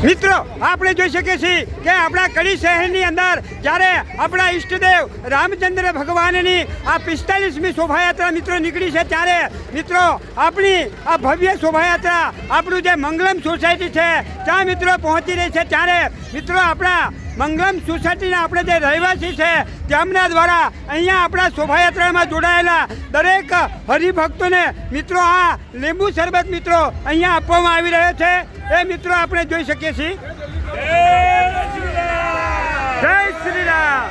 મિત્રો આપણે જોઈ શકીએ છીએ કે આપણા કડી શહેરની અંદર જ્યારે આપણા ઈષ્ટદેવ રામચંદ્ર ભગવાનની આ 45મી શોભાયાત્રા મિત્રો નીકળી છે ત્યારે મિત્રો આપણી આ ભવ્ય શોભાયાત્રા આપણું જે મંગલમ સોસાયટી છે ત્યાં મિત્રો પહોંચી રહી છે ત્યારે મિત્રો આપણા મંગલમ સોસાયટીના આપણે જે રહેવાસી છે તેમના દ્વારા અહીંયા આપણા શોભાયાત્રામાં જોડાયેલા દરેક હરિભક્તોને મિત્રો આ લીંબુ શરબત મિત્રો અહીંયા આપવામાં આવી રહ્યો છે એ મિત્રો આપણે જોઈ શકીએ છીએ। જય શ્રી રામ।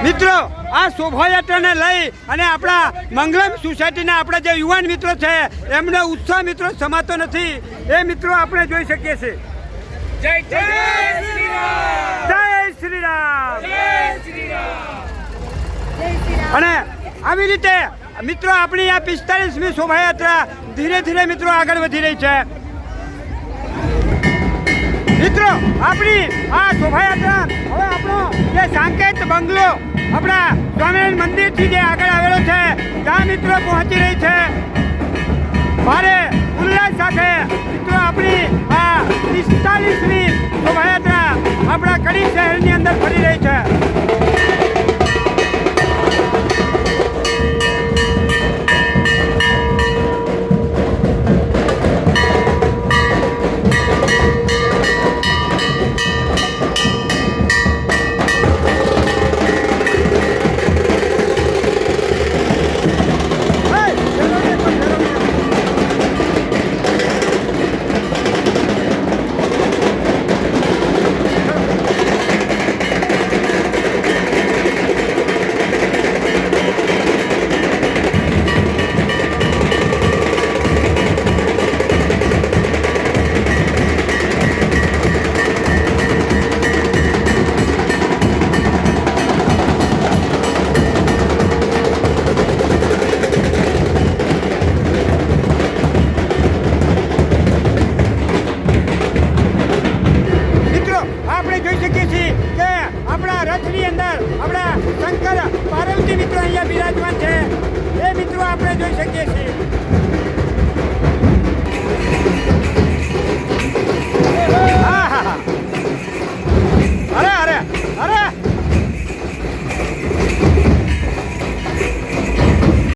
મિત્રો આ શોભાયાત્રાને લઈ અને આપણા મંગલમ સોસાયટીના આપણા જે યુવાન મિત્રો છે એમનો ઉત્સાહ મિત્રો સમાતો નથી એ મિત્રો આપણે જોઈ શકીએ છીએ। જય શ્રી રામ, જય શ્રી રામ, જય શ્રી રામ। અને આવી રીતે મિત્રો આપણી આ 45મી શોભાયાત્રા ધીરે ધીરે મિત્રો આગળ વધી રહી છે। મિત્રો આપણી આ શોભાયાત્રા હવે આપણો જે સાંકેત બંગલો આપણા સ્વામિનારાયણ મંદિરથી જે આગળ આવેલો છે ત્યાં મિત્રો પહોંચી રહી છે। ભારે ઉલ્લાસ સાથે મિત્રો આપણી આ 45મી શોભાયાત્રા આપણા કડી શહેરની અંદર ફરી રહી છે। શંકર પાર્વતી મિત્રો અહીંયા બિરાજમાન છે એ મિત્રો આપણે જોઈ શકીએ છીએ।